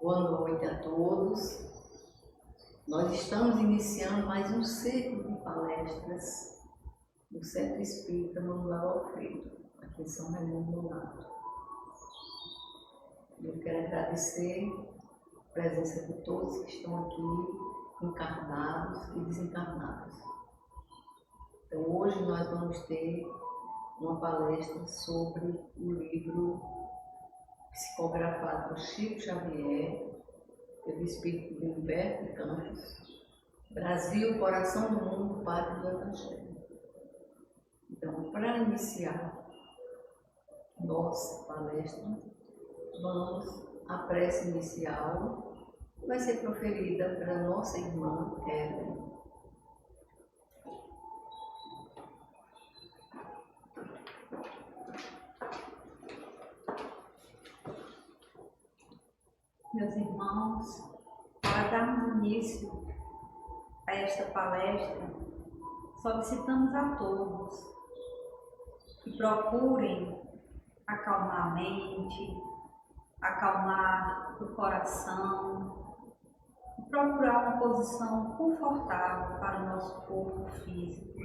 Boa noite a todos. Nós estamos iniciando mais um ciclo de palestras do Centro Espírita Manuel Alfredo, aqui em São Raimundo Nonato. Eu quero agradecer a presença de todos que estão aqui, encarnados e desencarnados. Então, hoje nós vamos ter uma palestra sobre o livro psicografado por Chico Xavier, pelo espírito de Humberto de Campos, Brasil, Coração do Mundo, Pátria do Evangelho. Então, para iniciar nossa palestra, vamos à prece inicial, que vai ser proferida pela nossa irmã Evelyn. Meus irmãos, para darmos início a esta palestra, solicitamos a todos que procurem acalmar a mente, acalmar o coração e procurar uma posição confortável para o nosso corpo físico.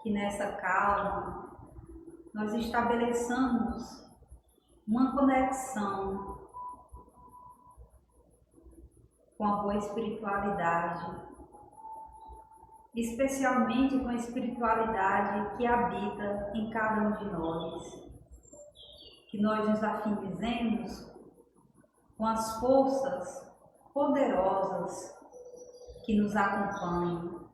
Que nessa calma nós estabeleçamos uma conexão com a boa espiritualidade, especialmente com a espiritualidade que habita em cada um de nós. Que nós nos afinizemos com as forças poderosas que nos acompanham,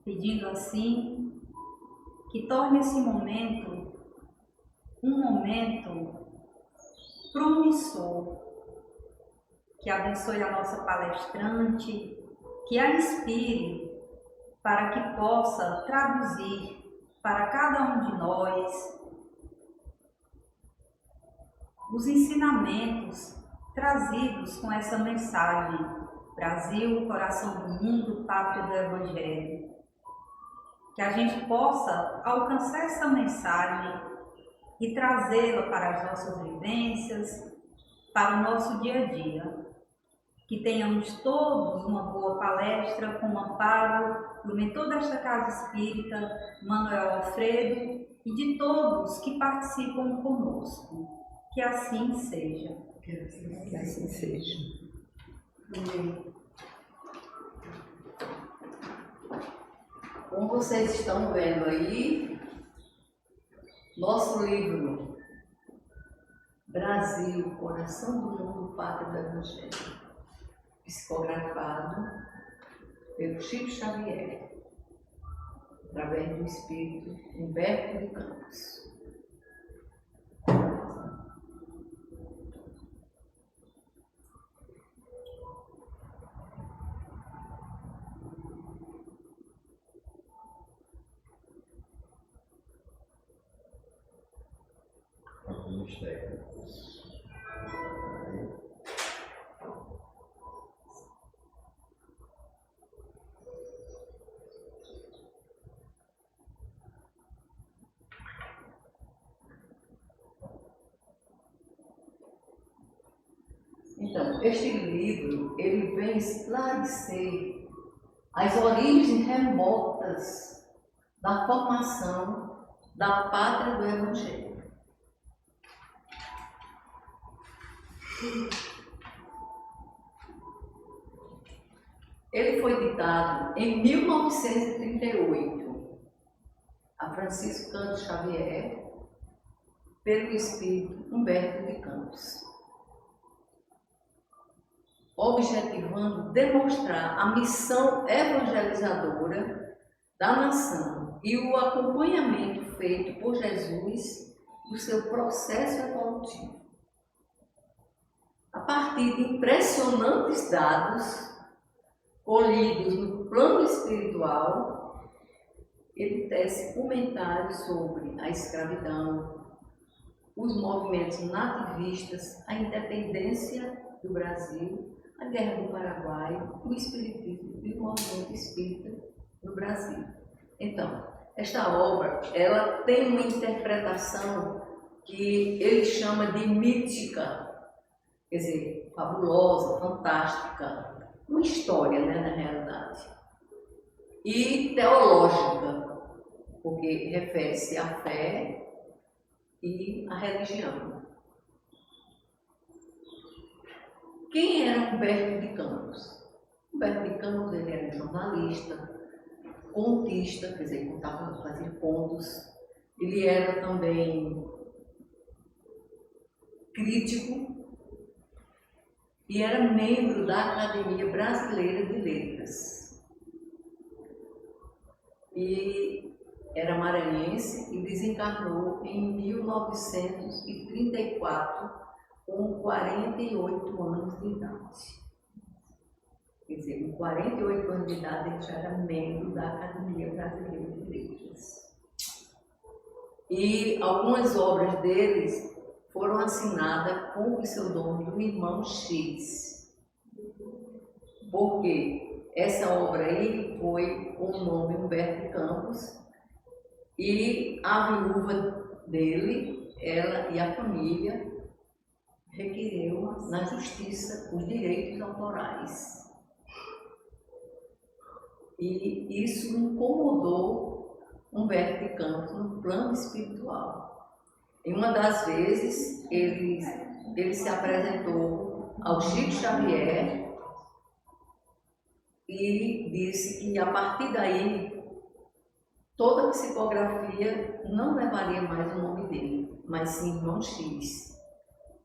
pedindo assim que torne esse momento um momento promissor, que abençoe a nossa palestrante, que a inspire para que possa traduzir para cada um de nós os ensinamentos trazidos com essa mensagem: Brasil, Coração do Mundo, Pátria do Evangelho. Que a gente possa alcançar essa mensagem e trazê-la para as nossas vivências, para o nosso dia a dia. Que tenhamos todos uma boa palestra com o amparo do mentor desta Casa Espírita, Manuel Alfredo, e de todos que participam conosco. Que assim seja. Que assim seja. Como vocês estão vendo aí, nosso livro Brasil, Coração do Mundo, Pátria do Evangelho, psicografado pelo Chico Xavier, através do espírito Humberto de Campos. Alguns técnicos. Então, este livro, ele vem esclarecer as origens remotas da formação da Pátria do Evangelho. Ele foi ditado em 1938 a Francisco Cândido Xavier pelo espírito Humberto de Campos, objetivando demonstrar a missão evangelizadora da nação e o acompanhamento feito por Jesus do seu processo evolutivo. A partir de impressionantes dados colhidos no plano espiritual, ele tece comentários sobre a escravidão, os movimentos nativistas, a independência do Brasil, a Guerra do Paraguai, o espiritismo e o movimento espírita no Brasil. Então, esta obra, ela tem uma interpretação que ele chama de mítica, quer dizer, fabulosa, fantástica, uma história, né, na realidade, e teológica, porque refere-se à fé e à religião. Quem era Humberto de Campos? Humberto de Campos, ele era um jornalista, contista, quer dizer, contava, fazia contos. Ele era também crítico e era membro da Academia Brasileira de Letras. E era maranhense e desencarnou em 1934, com 48 anos de idade. Quer dizer, com 48 anos de idade, ele já era membro da Academia Brasileira de Letras. E algumas obras deles foram assinadas com o pseudônimo do Irmão X. Porque essa obra aí foi com o nome Humberto de Campos e a viúva dele, ela e a família, requereu na justiça os direitos autorais. E isso incomodou Humberto de Campos no plano espiritual. Em uma das vezes, ele se apresentou ao Chico Xavier e disse que a partir daí toda a psicografia não levaria mais o nome dele, mas sim Irmão X,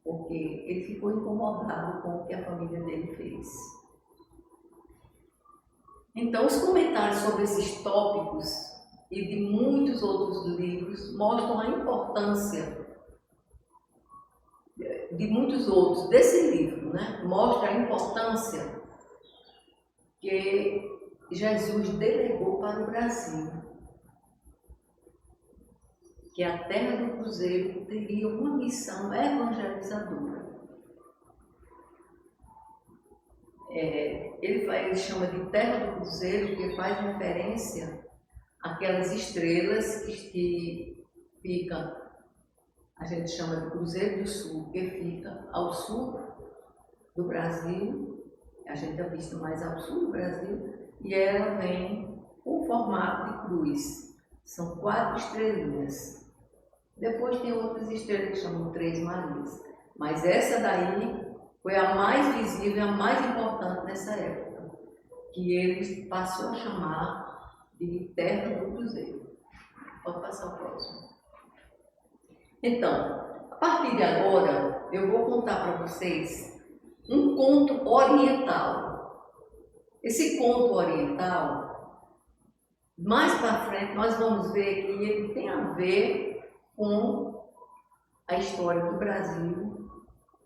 porque ele ficou incomodado com o que a família dele fez. Então, os comentários sobre esses tópicos e de muitos outros livros mostram a importância de muitos outros desse livro, né? Mostra a importância que Jesus delegou para o Brasil, que a Terra do Cruzeiro teria uma missão evangelizadora. Ele chama de Terra do Cruzeiro, que faz referência àquelas estrelas que ficam, a gente chama de Cruzeiro do Sul, que fica ao sul do Brasil, a gente avista mais ao sul do Brasil, e ela vem com formato de cruz. São 4 estrelinhas. Depois tem outras estrelas que chamam Três Marias, mas essa daí foi a mais visível, a mais importante nessa época, que ele passou a chamar de Terra do Cruzeiro. Pode passar o próximo. Então, a partir de agora, eu vou contar para vocês um conto oriental. Esse conto oriental, mais para frente, nós vamos ver que ele tem a ver com a história do Brasil,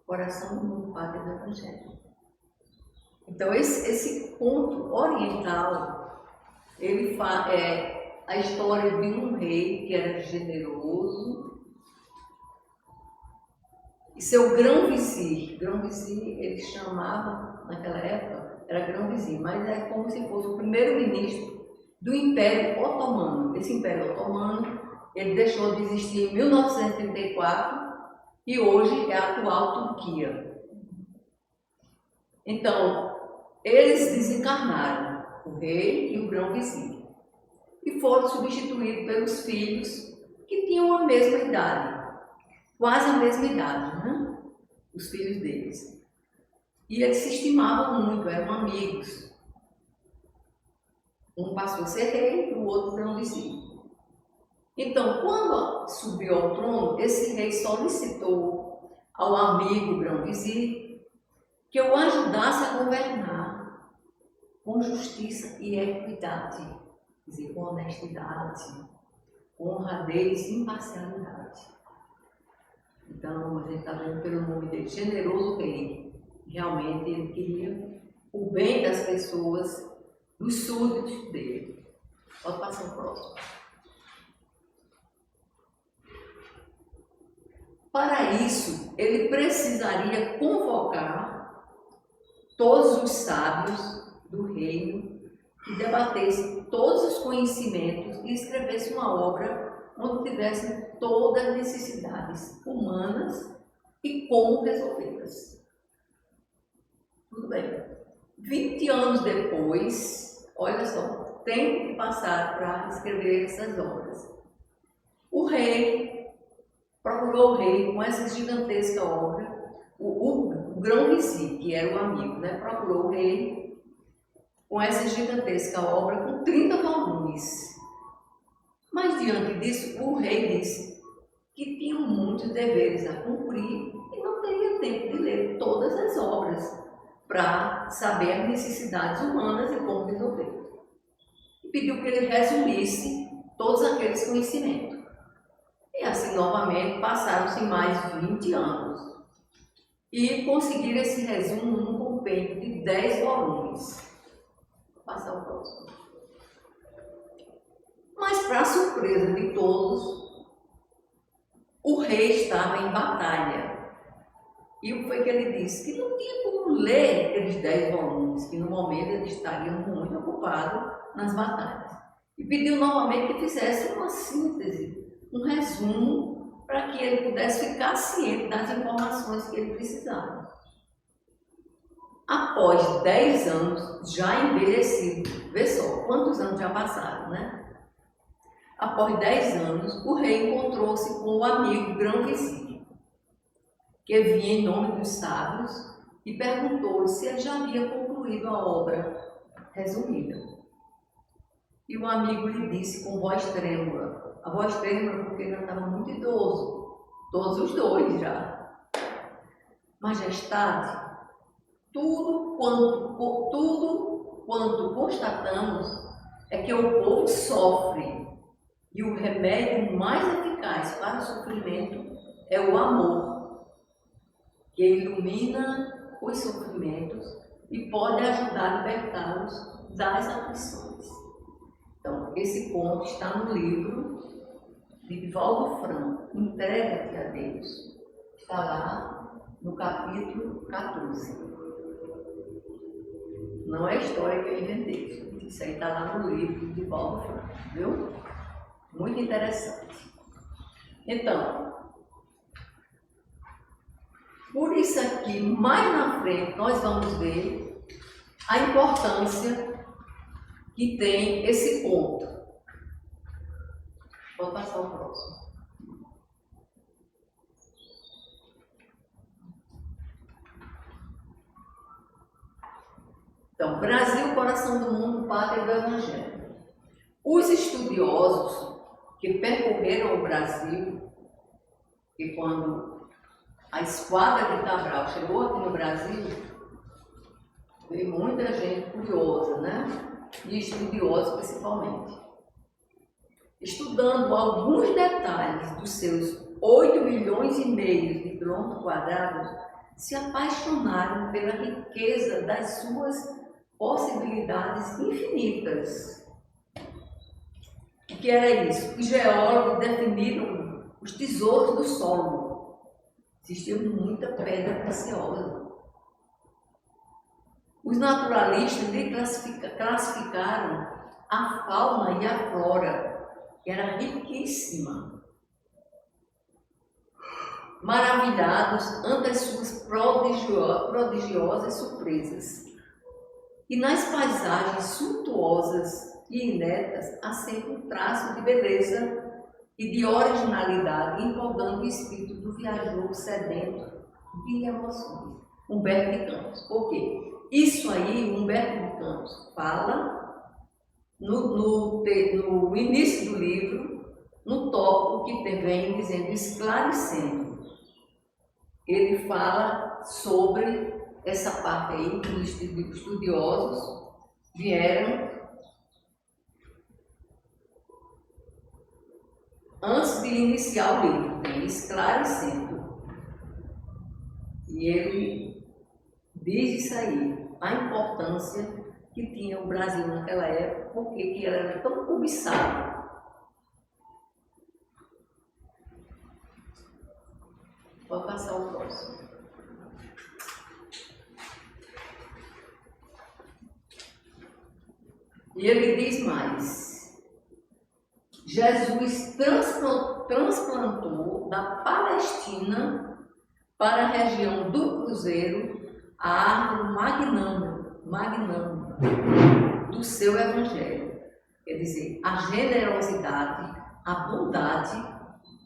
coração do mundo, pátria do Evangelho. Então, esse conto oriental, ele é a história de um rei que era generoso e seu grão-vizir, ele chamava, naquela época, era grão-vizir, mas é como se fosse o primeiro-ministro do Império Otomano. Esse Império Otomano, ele deixou de existir em 1934 e hoje é a atual Turquia. Então, eles desencarnaram, o rei e o grão-vizir, e foram substituídos pelos filhos que tinham a mesma idade, quase a mesma idade, né? Os filhos deles. E eles se estimavam muito, eram amigos. Um passou a ser rei e o outro grão-vizir. Então, quando subiu ao trono, esse rei solicitou ao amigo grão-vizir que o ajudasse a governar com justiça e equidade, quer dizer, com honestidade, com honradez e imparcialidade. Então, a gente está vendo pelo nome dele, generoso rei. Realmente, ele queria o bem das pessoas, dos súditos dele. Pode passar o próximo. Para isso, ele precisaria convocar todos os sábios do reino que debatessem todos os conhecimentos e escrevesse uma obra onde tivessem todas as necessidades humanas e como resolvê-las. Tudo bem. 20 anos depois, olha só, tempo que passaram para escrever essas obras. O rei procurou o rei com essa gigantesca obra, o grão-vizir, que era o amigo, né? Procurou o rei com essa gigantesca obra com 30 volumes. Mas diante disso, o rei disse que tinha muitos deveres a cumprir e não teria tempo de ler todas as obras para saber as necessidades humanas e como resolver. E pediu que ele resumisse todos aqueles conhecimentos. E assim, novamente, passaram-se mais 20 anos. E conseguiram esse resumo num compêndio de 10 volumes. Vou passar o próximo. Mas, para a surpresa de todos, o rei estava em batalha. E o que foi que ele disse? Que não tinha como ler aqueles 10 volumes, que no momento ele estaria muito ocupado nas batalhas. E pediu novamente que fizesse uma síntese, um resumo, para que ele pudesse ficar ciente das informações que ele precisava. Após 10 anos, já envelhecido, vê só, quantos anos já passaram, né? Após 10 anos, o rei encontrou-se com o amigo grão-vizir, que vinha em nome dos sábios, e perguntou-lhe se ele já havia concluído a obra resumida. E o amigo lhe disse com voz trêmula, a voz trêmula porque ele já estava muito idoso, todos os dois já. Majestade, tudo quanto constatamos é que o povo sofre, e o remédio mais eficaz para o sofrimento é o amor, que ilumina os sofrimentos e pode ajudar a libertá-los das aflições. Então, esse ponto está no livro de Divaldo Franco, Entrega-te a Deus. Está lá no capítulo 14. Não é história que eu inventei, isso aí está lá no livro de Divaldo Franco, viu? Muito interessante. Então, por isso aqui, mais na frente, nós vamos ver a importância que tem esse ponto. Vou passar o próximo. Então, Brasil, coração do mundo, pátria do Evangelho. Os estudiosos que percorreram o Brasil, e quando a esquadra de Cabral chegou aqui no Brasil, veio muita gente curiosa, né? E estudiosos principalmente. Estudando alguns detalhes dos seus 8,5 milhões de quilômetros quadrados, se apaixonaram pela riqueza das suas possibilidades infinitas. O que era isso? Os geólogos definiram os tesouros do solo. Existia muita pedra preciosa. Os naturalistas classificaram a fauna e a flora, que era riquíssima, maravilhados ante as suas prodigiosas surpresas. E nas paisagens suntuosas e inéditas há sempre um traço de beleza e de originalidade, empolgando o espírito do viajor sedento de emoções. Humberto de Campos. Por quê? Isso aí, Humberto de Campos fala no início do livro, no tópico que vem dizendo esclarecendo. Ele fala sobre essa parte aí que os estudiosos vieram antes de iniciar o livro, tem esclarecendo. E ele diz isso aí, a importância que tinha o Brasil naquela época, porque que ela era tão cobiçada. Pode passar o próximo. E ele diz mais: Jesus transplantou da Palestina para a região do Cruzeiro a árvore magnânima do seu evangelho, quer dizer, a generosidade, a bondade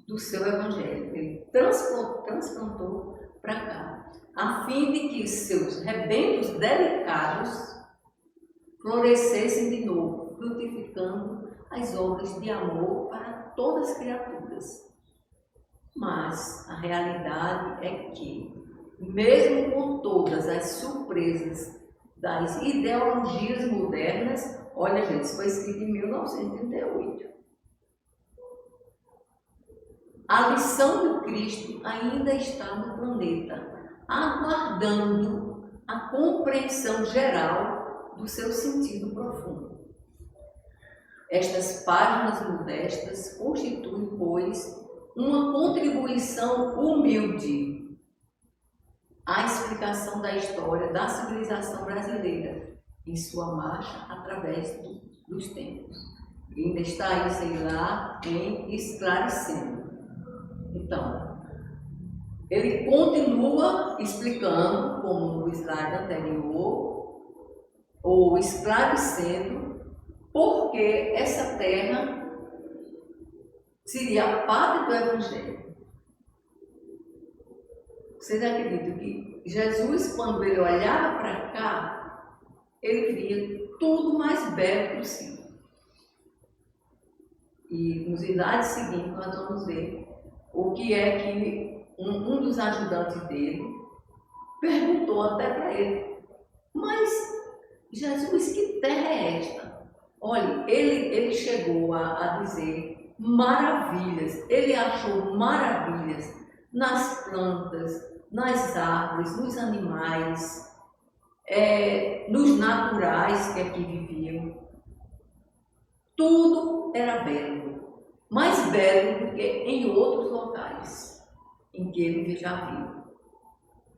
do seu evangelho. Ele transplantou para cá, a fim de que seus rebentos delicados florescessem de novo, frutificando as obras de amor para todas as criaturas. Mas a realidade é que, mesmo com todas as surpresas das ideologias modernas, olha gente, isso foi escrito em 1938. A lição do Cristo ainda está no planeta, aguardando a compreensão geral do seu sentido profundo. Estas páginas modestas constituem, pois, uma contribuição humilde à explicação da história da civilização brasileira em sua marcha através dos tempos. E ainda está aí, sei lá, em esclarecendo. Então, ele continua explicando, como no slide anterior, ou esclarecendo, porque essa terra seria a pátria do Evangelho. Vocês acreditam que Jesus, quando ele olhava para cá, ele via tudo mais belo possível. E nos slides seguintes nós vamos ver o que é que um dos ajudantes dele perguntou até para ele: mas Jesus, que terra é esta? Olha, ele chegou a dizer maravilhas, ele achou maravilhas nas plantas, nas árvores, nos animais, nos naturais que aqui viviam. Tudo era belo, mais belo do que em outros locais em que ele já viu.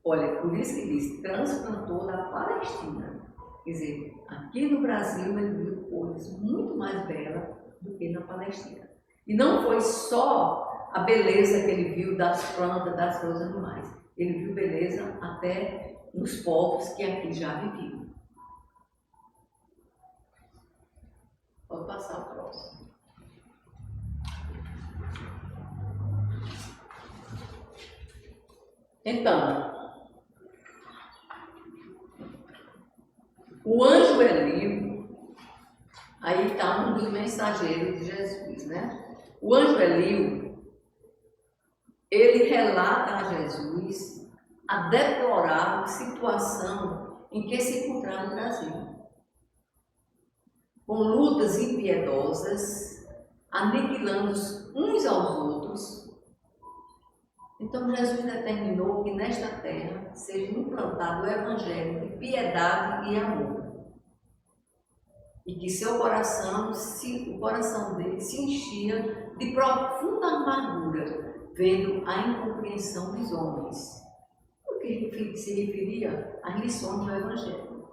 Olha, por isso que diz, transplantou da Palestina. Quer dizer, aqui no Brasil ele viu coisas muito mais belas do que na Palestina. E não foi só a beleza que ele viu das plantas, das flores animais. Ele viu beleza até nos povos que aqui já viviam. Pode passar o próximo. Então, o anjo Elio, aí está um dos mensageiros de Jesus, né? O anjo Elio, ele relata a Jesus a deplorável situação em que se encontrava no Brasil, com lutas impiedosas, aniquilando uns aos outros. Então Jesus determinou que nesta terra seja implantado o evangelho de piedade e amor, e que seu coração, o coração dele se enchia de profunda amargura, vendo a incompreensão dos homens, o que se referia às lições do evangelho.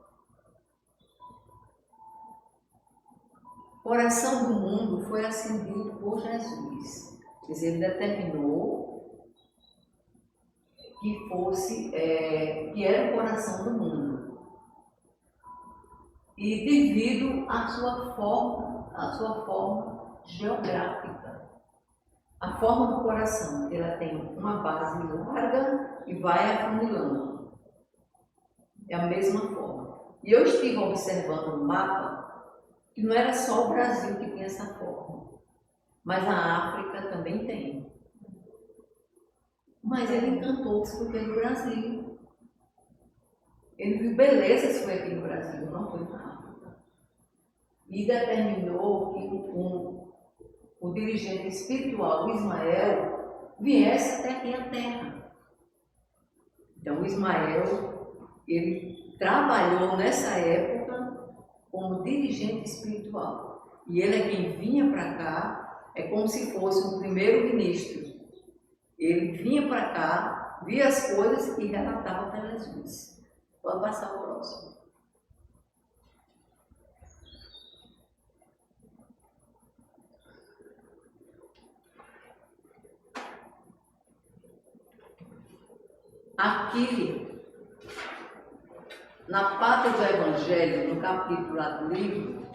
O coração do mundo foi acendido por Jesus, pois ele determinou que fosse, que era o coração do mundo. E devido à sua forma geográfica, a forma do coração, ela tem uma base larga e vai afunilando. É a mesma forma. E eu estive observando no mapa que não era só o Brasil que tem essa forma, mas a África também tem. Mas ele encantou-se porque no Brasil. Ele viu belezas foi aqui no Brasil, não foi na África. E determinou que o dirigente espiritual, o Ismael, viesse até aqui à Terra. Então, o Ismael, ele trabalhou nessa época como dirigente espiritual. E ele é quem vinha para cá, é como se fosse um primeiro-ministro. Ele vinha para cá, via as coisas e relatava para Jesus. Pode passar o próximo. aqui, na Pátria do Evangelho, no capítulo lá do livro,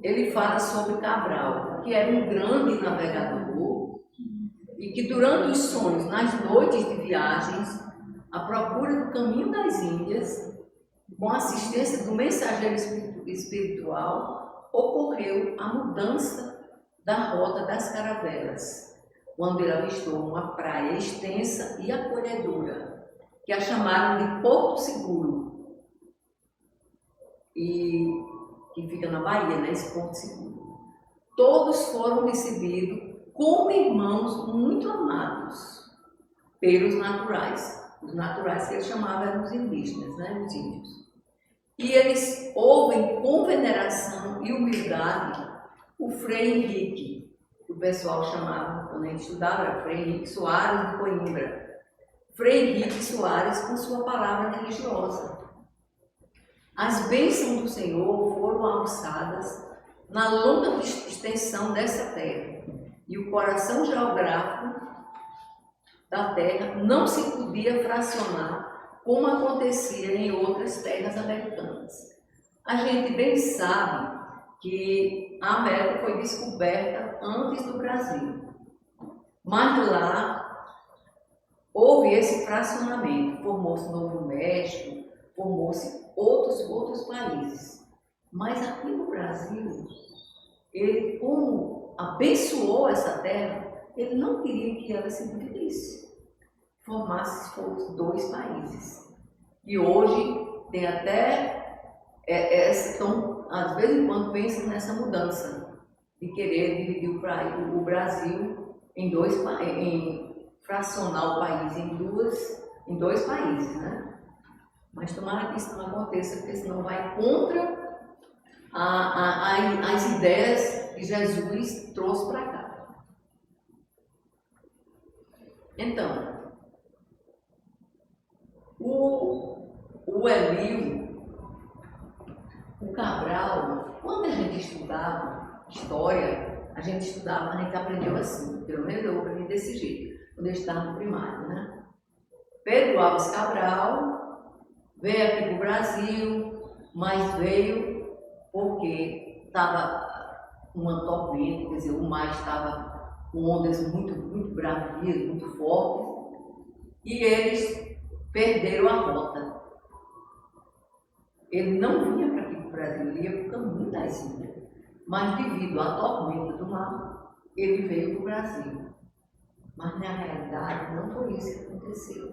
ele fala sobre Cabral, que era um grande navegador e que durante os sonhos, nas noites de viagens, à procura do caminho das Índias, com a assistência do mensageiro espiritual, ocorreu a mudança da rota das caravelas, quando ele avistou uma praia extensa e acolhedora, que a chamaram de Porto Seguro, e que fica na Bahia, né, esse Porto Seguro. Todos foram recebidos como irmãos muito amados pelos naturais. Os naturais que ele chamava eram os indígenas, né, os índios. E eles ouvem com veneração e humildade o Frei Henrique, que o pessoal chamava, quando a gente estudava, era Frei Henrique Soares de Coimbra. Frei Henrique Soares com sua palavra religiosa. As bênçãos do Senhor foram alçadas na longa extensão dessa terra, e o coração geográfico da terra não se podia fracionar como acontecia em outras terras americanas. A gente bem sabe que a América foi descoberta antes do Brasil, mas lá houve esse fracionamento, formou-se Novo México, formou-se outros países. Mas aqui no Brasil, ele, como abençoou essa terra, ele não queria que ela se dividisse, formasse os dois países. E hoje tem até então, às vezes em quando pensam nessa mudança de querer dividir o Brasil em fracionar o país em dois países, né? Mas tomara que isso não aconteça, porque senão vai contra as ideias que Jesus trouxe para cá. Então, o Elio, o Cabral, quando a gente estudava história, a gente aprendeu assim, pelo menos eu aprendi desse jeito, quando eu estava no primário, né? Pedro Álvares Cabral veio aqui para o Brasil, mas veio porque estava uma tormenta, quer dizer, o mar estava com ondas muito bravias, muito fortes, e eles perderam a rota. Ele não vinha para aqui para o Brasil, ele ia para o caminho das Índias, mas devido à tormenta do mar, ele veio para o Brasil. Mas na realidade não foi isso que aconteceu.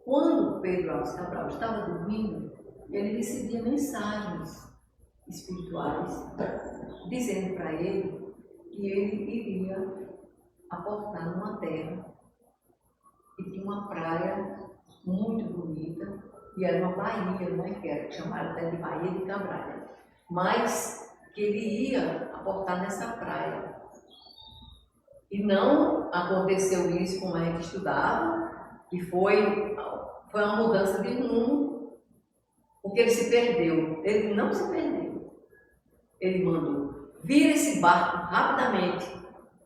Quando Pedro Álvares Cabral estava dormindo, ele recebia mensagens espirituais dizendo para ele que ele iria aportar numa terra que tinha uma praia muito bonita, e era uma baía, né, que era chamada até de Baía de Cabralha, mas que ele ia aportar nessa praia. E não aconteceu isso como a gente estudava, que foi uma mudança de rumo, porque ele se perdeu. Ele não se perdeu. Ele mandou: vira esse barco rapidamente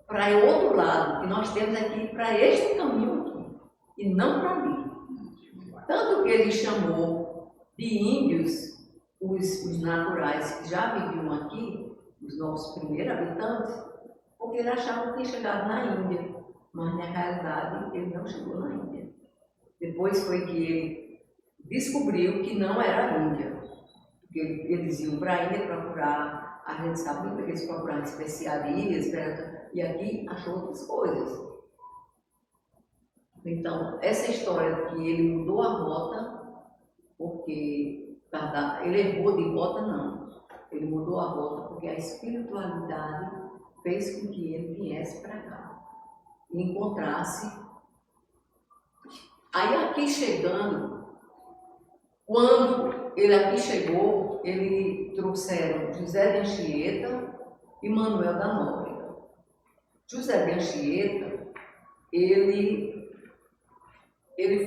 para o outro lado, que nós temos aqui, para este caminho aqui, e não para ali. Tanto que ele chamou de índios os naturais que já viviam aqui, os nossos primeiros habitantes, porque ele achava que tinha chegado na Índia, mas na realidade ele não chegou na Índia. Depois foi que ele descobriu que não era a Índia, porque eles iam para a Índia procurar, a gente sabe que eles procuravam especiarias, e aqui achou outras coisas. Então, essa história que ele mudou a rota, porque ele errou de rota, não. Ele mudou a rota porque a espiritualidade fez com que ele viesse para cá e encontrasse. Aí aqui chegando, quando ele aqui chegou, ele trouxeram José de Anchieta e Manuel da Nóbrega. José de Anchieta, ele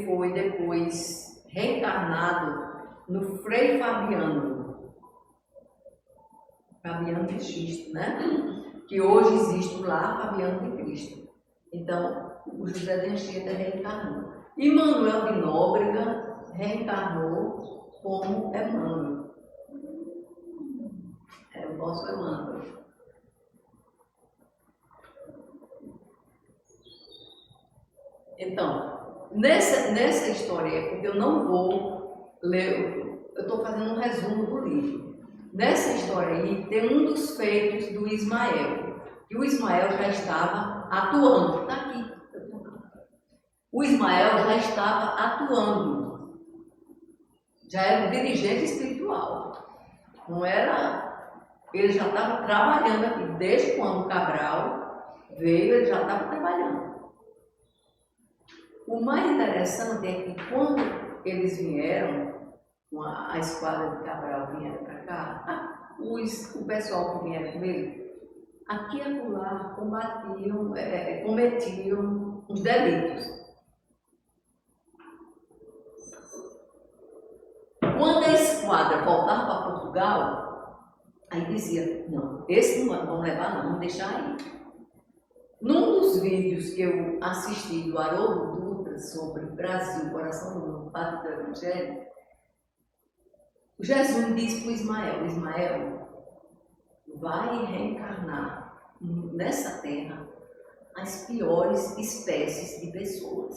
foi depois reencarnado no Frei Fabiano de Cristo, né? Que hoje existe lá Fabiano de Cristo. Então, o José de Anchieta reencarnou. E Manuel de Nóbrega reencarnou como Emmanuel. É o nosso Emmanuel. Então, nessa história, porque eu não vou ler, eu estou fazendo um resumo do livro. Nessa história aí, tem um dos feitos do Ismael, que o Ismael já estava atuando. Está aqui. O Ismael já estava atuando, já era um dirigente espiritual. Não era, ele já estava trabalhando aqui, desde quando o Cabral veio, ele já estava trabalhando. O mais interessante é que quando eles vieram, a esquadra de Cabral vieram para cá, o pessoal que vieram com ele, aqui e acolá cometiam os delitos. Quando a esquadra voltava para Portugal, aí dizia, não, esse não vamos levar não, vamos deixar aí. Num dos vídeos que eu assisti do Haroldo Dutra sobre Brasil, Coração do Mundo, Padre do Evangelho, Jesus disse para o Ismael, vai reencarnar nessa terra as piores espécies de pessoas.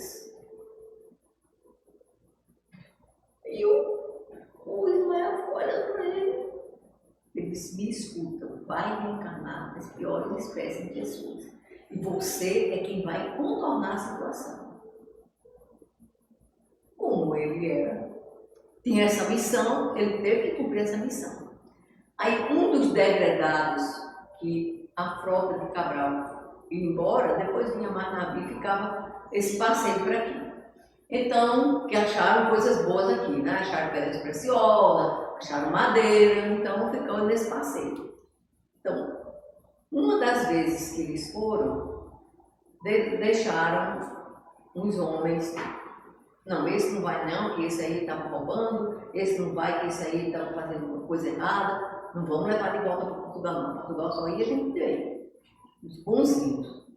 E o Ismael ficou olhando para ele. Ele disse, me escuta, vai reencarnar as piores espécies de pessoas. E você é quem vai contornar a situação. Como ele tinha essa missão, ele teve que cumprir essa missão. Aí um dos degredados, que a frota de Cabral ia embora, depois vinha mais navio e ficava esse passeio por aqui. Então, que acharam coisas boas aqui, né? Acharam pedras preciosas, acharam madeira, então ficou nesse passeio. Então, uma das vezes que eles foram, deixaram uns homens, não, esse não vai não, que esse aí estava roubando, esse não vai, que esse aí estava fazendo uma coisa errada, não vamos levar de volta para Portugal não, Portugal só ia a gente ter os bonzinhos,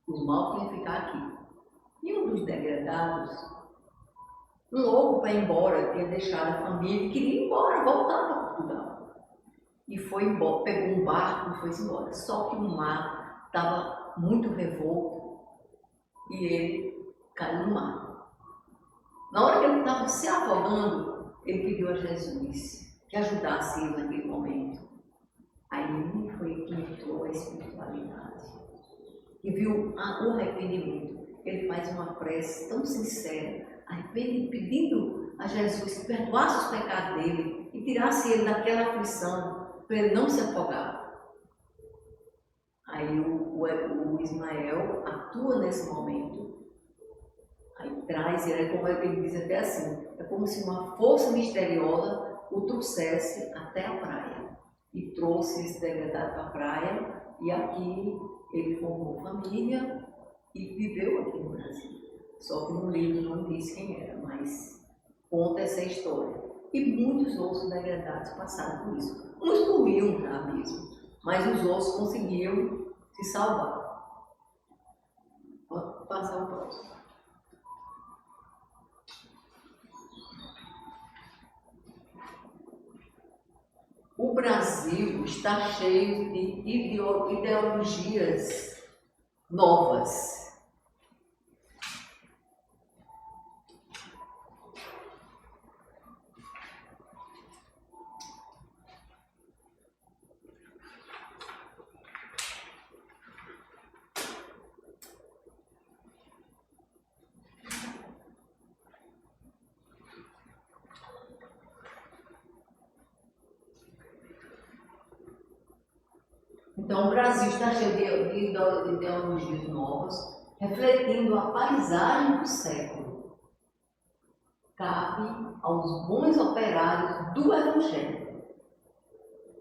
os maus tinham que ficar aqui. E um dos degradados, louco para ir embora, tinha deixado a família e queria ir embora, voltar para Portugal. E foi embora, pegou um barco e foi embora. Só que o mar estava muito revolto e ele caiu no mar. Na hora que ele estava se afogando, ele pediu a Jesus que ajudasse ele naquele momento. Aí foi que entrou a espiritualidade e viu o arrependimento. Ele faz uma prece tão sincera, pedindo a Jesus que perdoasse os pecados dele e tirasse ele daquela aflição, para ele não se afogar. Aí o Ismael atua nesse momento, aí traz ele, como ele diz até assim, é como se uma força misteriosa o trouxesse até a praia. E trouxe esse degradado para a praia, e aqui ele formou família e viveu aqui no Brasil. Só que no livro não diz quem era, mas conta essa história. E muitos outros degradados passaram por isso. Uns dormiam já mesmo, mas os outros conseguiam se salvar. Pode passar o próximo. O Brasil está cheio de ideologias novas. Então, o Brasil está cheio de ideologias novas, refletindo a paisagem do século. Cabe aos bons operários do Evangelho,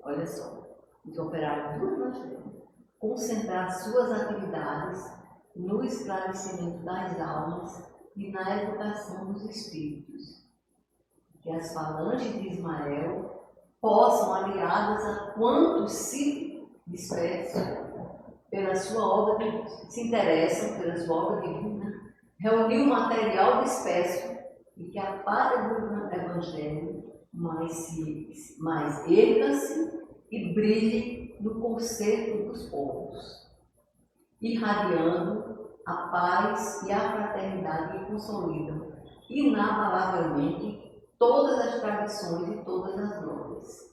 olha só, os operários do Evangelho, concentrar suas atividades no esclarecimento das almas e na educação dos espíritos. Que as falanges de Ismael possam, aliadas a quantos se dispersam, pela sua obra, se interessam pela sua obra divina, reuniu material disperso e que a pátria do Evangelho mais erga-se e brilhe no concerto dos povos, irradiando a paz e a fraternidade que consolidam inabalavelmente todas as tradições e todas as glórias.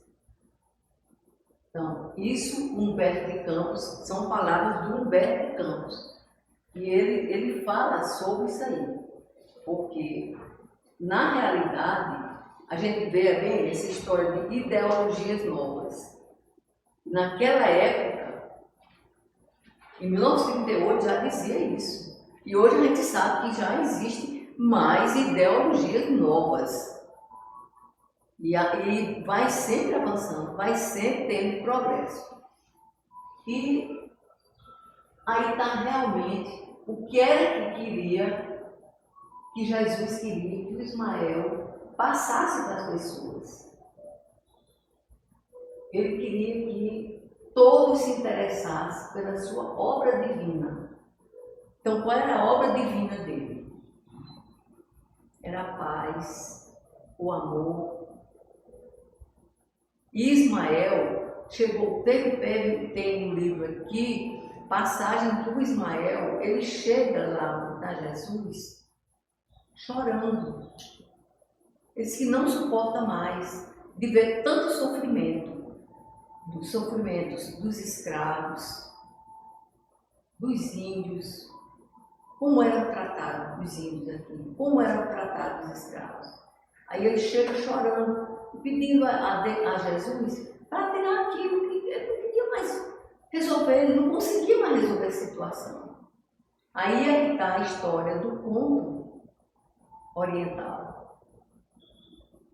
Então, isso, Humberto de Campos, são palavras do Humberto de Campos. E ele fala sobre isso aí, porque, na realidade, a gente vê bem essa história de ideologias novas. Naquela época, em 1938, já dizia isso. E hoje a gente sabe que já existe mais ideologias novas. E vai sempre avançando, vai sempre tendo progresso. E aí está realmente o que era que queria, que Jesus queria que o Ismael passasse para as pessoas. Ele queria que todos se interessassem pela sua obra divina. Então, qual era a obra divina dele? Era a paz, o amor. Ismael chegou, tem um livro aqui, passagem do Ismael, ele chega lá a Jesus chorando. Ele disse que não suporta mais de ver tanto sofrimento, dos sofrimentos dos escravos, dos índios, como eram tratados os índios aqui, como eram tratados os escravos. Aí ele chega chorando, pedindo a Jesus para tirar aquilo que ele não podia mais resolver, ele não conseguia mais resolver a situação. Aí é que está a história do conto oriental.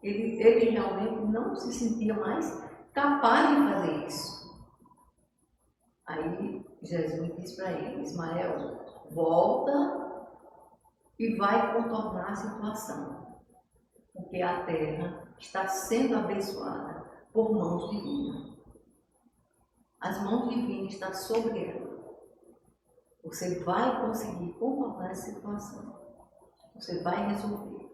Ele realmente não se sentia mais capaz de fazer isso. Aí Jesus disse para ele: Ismael, volta e vai contornar a situação, porque a terra está sendo abençoada por mãos divinas. As mãos divinas estão sobre ela. Você vai conseguir contornar a situação. Você vai resolver.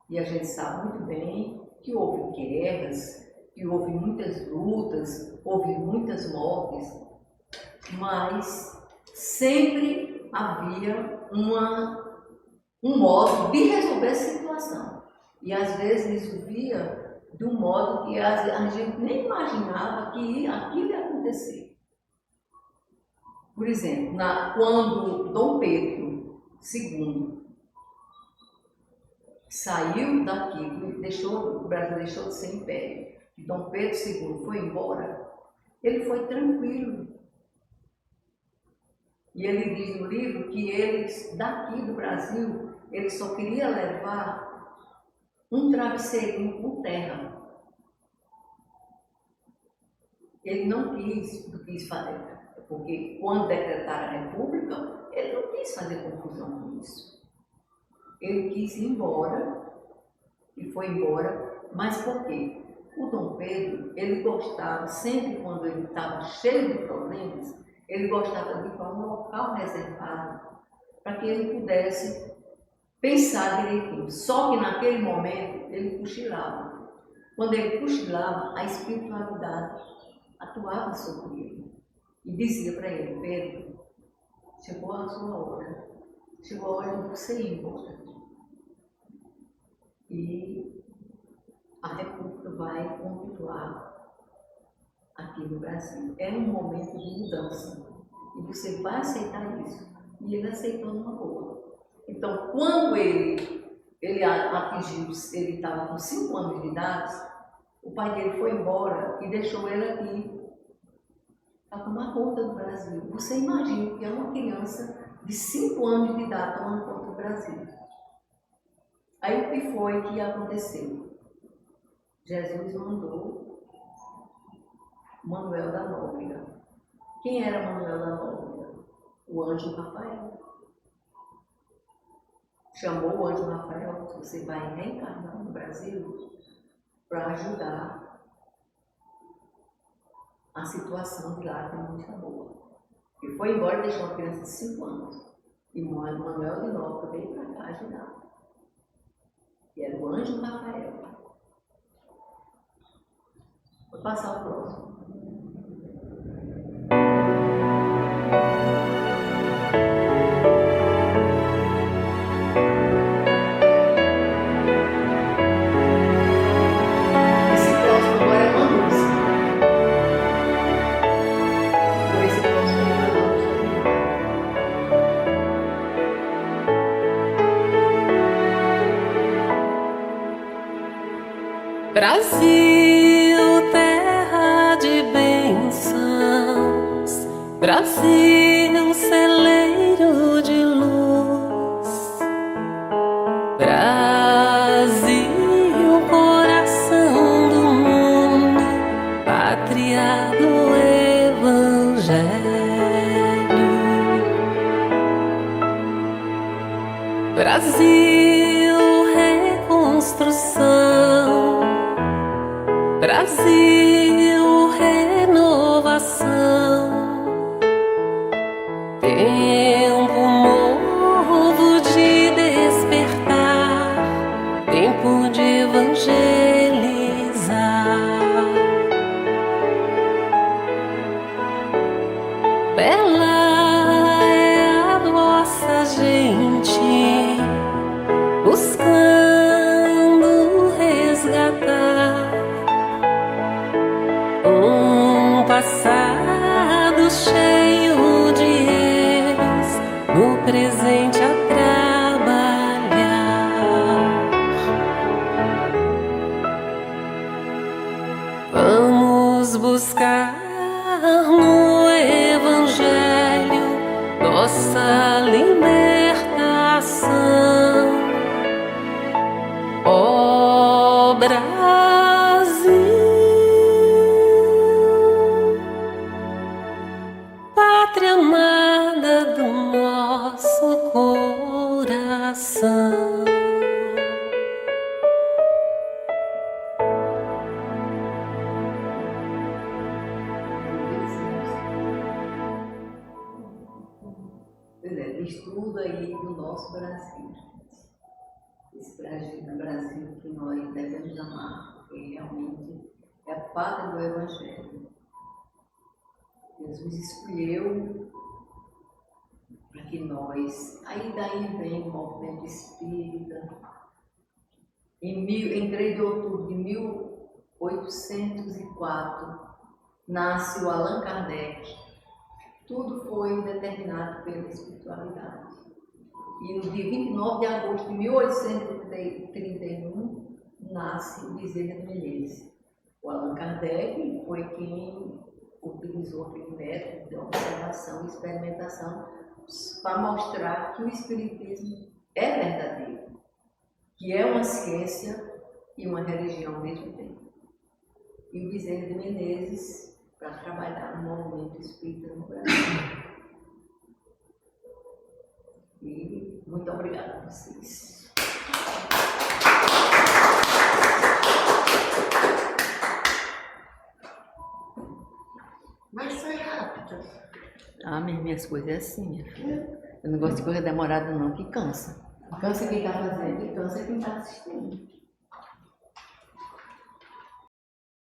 E a gente sabe muito bem que houve guerras, que houve muitas lutas, houve muitas mortes, mas sempre havia um modo de resolver a situação. E às vezes isso via de um modo que a gente nem imaginava que aquilo ia acontecer. Por exemplo, quando Dom Pedro II saiu daqui, o Brasil deixou de ser império, e Dom Pedro II foi embora, ele foi tranquilo. E ele diz no livro que ele, daqui do Brasil, ele só queria levar um travesseirinho com terra. Ele não quis fazer, porque quando decretaram a República, ele não quis fazer confusão com isso. Ele quis ir embora, e foi embora, mas por quê? O Dom Pedro, ele gostava, sempre quando ele estava cheio de problemas, ele gostava de ir para um local reservado, para que ele pudesse pensar direitinho. Só que naquele momento ele cochilava. Quando ele cochilava, a espiritualidade atuava sobre ele e dizia para ele: Pedro, chegou a sua hora, chegou a hora de você ir embora. E a República vai continuar aqui no Brasil. É um momento de mudança e você vai aceitar isso. E ele aceitou numa boa. Então, quando ele atingiu, ele estava com 5 anos de idade, o pai dele foi embora e deixou ele aqui para tomar conta do Brasil. Você imagina que é uma criança de 5 anos de idade tomando conta do Brasil. Aí o que foi que aconteceu? Jesus mandou Manuel da Nóbrega. Quem era Manuel da Nóbrega? O anjo Rafael. Chamou o anjo Rafael: você vai reencarnar no Brasil para ajudar a situação de lá, que é muito boa. E foi embora e deixou uma criança de 5 anos. E o Manuel de Nópolis veio para cá ajudar. E era o anjo Rafael. Vou passar o próximo. Esse próximo agora é uma música. Por esse próximo ele vai lá. Brasil, terra de bênçãos, Brasil, celeiro de luz, Brasil, coração do mundo, pátria do Evangelho, Brasil, reconstrução, Brasil, renovação, tempo novo de despertar, tempo de evangelizar. Bela é a nossa gente, buscando resgatar um passado cheio de erros, no presente a trabalhar. Vamos buscar no Evangelho nossa libertação. Ó Brasil, pátria amada do nosso coração. Pois é, estudo aí do nosso Brasil. Esse Brasil que nós devemos amar, porque realmente é a pátria do Evangelho. Jesus escolheu para que nós, aí daí vem o movimento espírita. Em 3 de outubro de 1804, nasce o Allan Kardec. Tudo foi determinado pela espiritualidade. E no dia 29 de agosto de 1831, nasce o Bezerra de Menezes. O Allan Kardec foi quem utilizou aquele método de observação e experimentação para mostrar que o Espiritismo é verdadeiro, que é uma ciência e uma religião ao mesmo tempo. E o Bezerra de Menezes para trabalhar no movimento espírita no Brasil. E muito obrigada a vocês. Mas foi rápido. Ah, minhas coisas é assim, minha filha. Eu não gosto de coisa demorada não, que cansa. Cansa quem está fazendo e cansa quem está assistindo.